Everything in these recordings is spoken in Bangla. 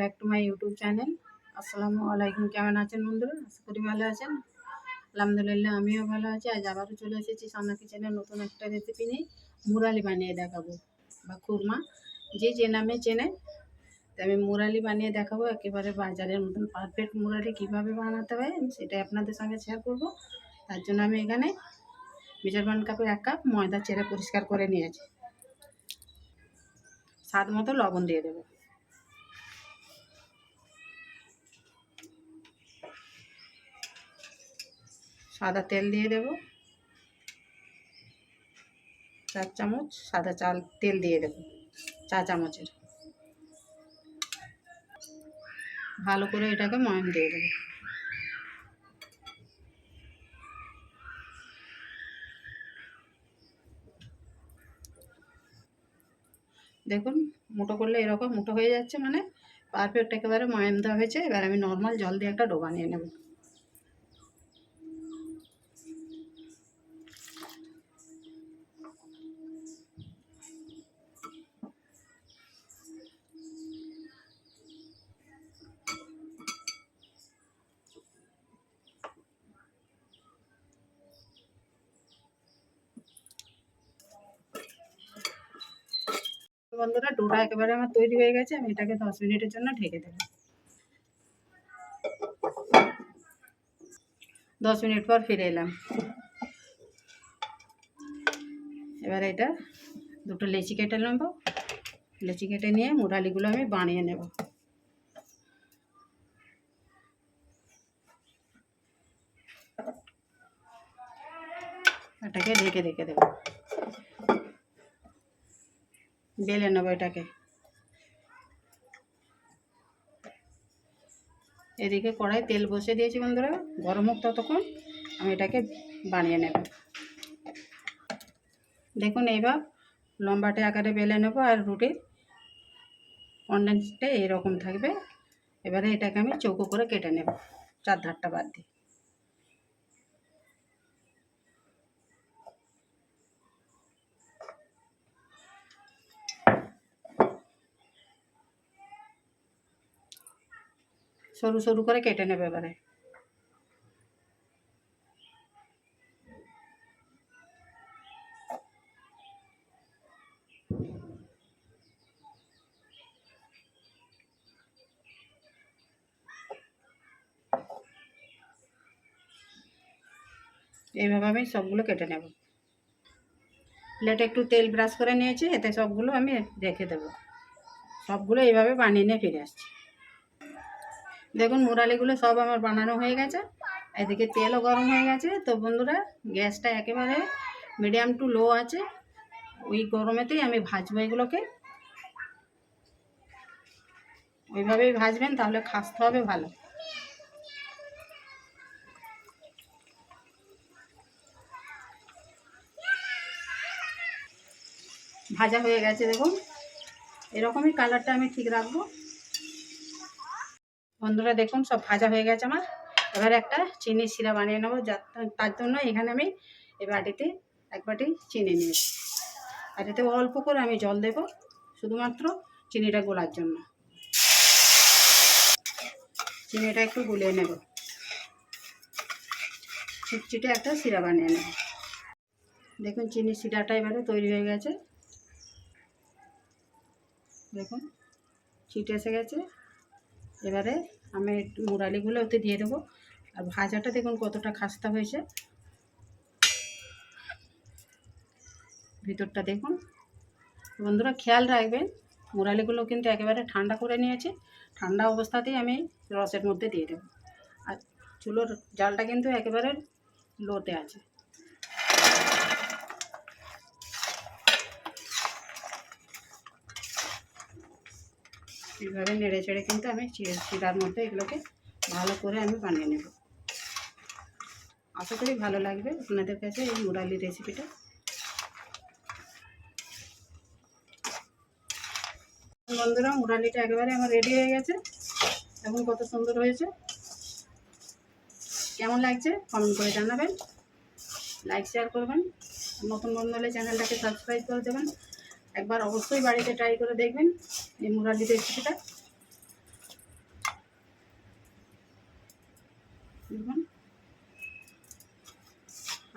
Back to my YouTube channel. আসসালামু আলাইকুম। কেমন আছেন বন্ধুরা? আশা করি ভালো আছেন। আলহামদুলিল্লাহ আমিও ভালো আছি। আজ আবারও চলে এসেছি সামনা কিচেনের নতুন একটা রেসিপি নিয়ে। মুরালি বানিয়ে দেখাবো বা খুরমা, যে নামে চেনে। আমি মুরালি বানিয়ে দেখাবো, একেবারে বাজারের মতন পারফেক্ট মুরালি কীভাবে বানাতে হয় আমি সেটাই আপনাদের সঙ্গে শেয়ার করব। তার জন্য আমি এখানে মেজারমেন্ট কাপে 1 কাপ ময়দা চেড়ে পরিষ্কার করে নিয়েছি। স্বাদ মতো লবণ দিয়ে দেবো। সাদা তেল দিয়ে দেব। 4 চামচ সাদা তেল দিয়ে দেব, 4 চামচের। ভালো করে এটাকে ময়ান দিয়ে দেব। দেখুন মুঠো করলে এরকম মুঠো হয়ে যাচ্ছে, মানে পারফেক্ট একেবারে ময়ান দেওয়া হয়েছে। এবার আমি নর্মাল জল দিয়ে একটা ডো বানিয়ে নেব। বন্ধুরা, ডোটা একেবারে আমার তৈরি হয়ে গেছে। আমি এটাকে 10 মিনিটের জন্য ঢেকে দেব। 10 মিনিট পর ফিরে এলাম। এবার এটা দুটো লেচি কেটে নেব। লেচি কেটে নিয়ে মুরালিগুলো আমি বানিয়ে নেব। এটাকে ঢেকে রেখে দেব। বেলে নেব এটাকে। এদিকে কড়াই তেল বসিয়ে দিয়েছি বন্ধুরা, গরম হোক ততক্ষণ আমি এটাকে বানিয়ে নেব। দেখুন এইবার লম্বাটে আকারে বেলে নেব, আর রুটির কন্ডেন্সটা এরকম থাকবে। এবারে এটাকে আমি চৌকো করে কেটে নেব, 4 ধারটা বাদ দিয়ে। সরু সরু করে কেটে নেবে এবারে। এইভাবে আমি সবগুলো কেটে নেব। প্লেটে একটু তেল ব্রাশ করে নিয়েছি, এতে সবগুলো আমি রেখে দেব। সবগুলো এইভাবে বানিয়ে নিয়ে ফিরে আসছি। দেখুন মুরালিগুলো সব আমার বানানো হয়ে গেছে। এদিকে তেলও গরম হয়ে গেছে। তো বন্ধুরা, গ্যাসটা একেবারে মিডিয়াম টু লো আছে। ওই গরমেতেই আমি ভাজবো এগুলোকে। ওইভাবেই ভাজবেন, তাহলে খাসতে হবে ভালো। ভাজা হয়ে গেছে দেখুন, এরকমই কালারটা আমি ঠিক রাখবো। বন্ধুরা দেখুন সব ভাজা হয়ে গেছে আমার। এবার একটা চিনির শিরা বানিয়ে নেবো। তার জন্য এখানে আমি এই বাটিতে 1 বাটি চিনি নিয়েছি। আর এতে অল্প করে আমি জল দেব, শুধুমাত্র চিনিটা গলার জন্য। চিনিটা একটু গুলিয়ে নেব, চিটচিটে একটা শিরা বানিয়ে নেব। দেখুন চিনির শিরাটা এবারে তৈরি হয়ে গেছে। দেখুন ছিটে এসে গেছে। এবারে আমি মুরালিগুলো ওতে দিয়ে দেবো। আর ভাজাটা দেখুন কতটা খাস্তা হয়েছে, ভিতরটা দেখুন। বন্ধুরা খেয়াল রাখবেন, মুরালিগুলো কিন্তু একেবারে ঠান্ডা করে নিয়েছি। ঠান্ডা অবস্থাতেই আমি রসের মধ্যে দিয়ে দেবো। আর চুলোর জালটা কিন্তু একেবারে লোতে আছে। এইভাবে নেড়ে চেড়ে কিন্তু আমি শিরার মধ্যে এগুলোকে ভালো করে আমি বানিয়ে নেব। আশা করি ভালো লাগবে আপনাদের কাছে এই মুরালি রেসিপিটা। বন্ধুরা, মুরালিটা একেবারে আমার রেডি হয়ে গেছে। এখন কত সুন্দর হয়েছে, কেমন লাগছে কমেন্ট করে জানাবেন। লাইক শেয়ার করবেন। নতুন বন্ধু হলে চ্যানেলটাকে সাবস্ক্রাইব করে দেবেন। একবার অবশ্যই বাড়িতে ট্রাই করে দেখবেন এই মুরালি রেসিপিটা।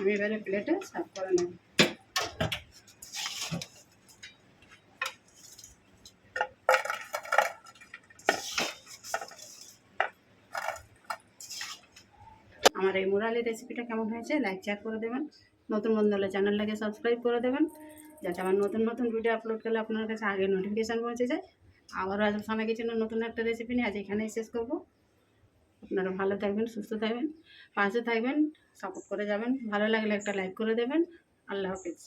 আমি এবারে প্লেটে সার্ভ করে নেব। আমার এই মুরালি রেসিপিটা কেমন হয়েছে লাইক শেয়ার করে দেবেন, নতুন বন্ধু হলে চ্যানেলটাকে সাবস্ক্রাইব করে দেবেন, যাতে আমার নতুন নতুন ভিডিও আপলোড করলে আপনার কাছে আগে নোটিফিকেশান পৌঁছে যায়। আবারও আজ সামনে কিছু নতুন একটা রেসিপি নিয়ে আজ এখানেই শেষ করবো। আপনারা ভালো থাকবেন, সুস্থ থাকবেন, পাশে থাকবেন, সাপোর্ট করে যাবেন। ভালো লাগলে একটা লাইক করে দেবেন। আল্লাহ হাফিজ।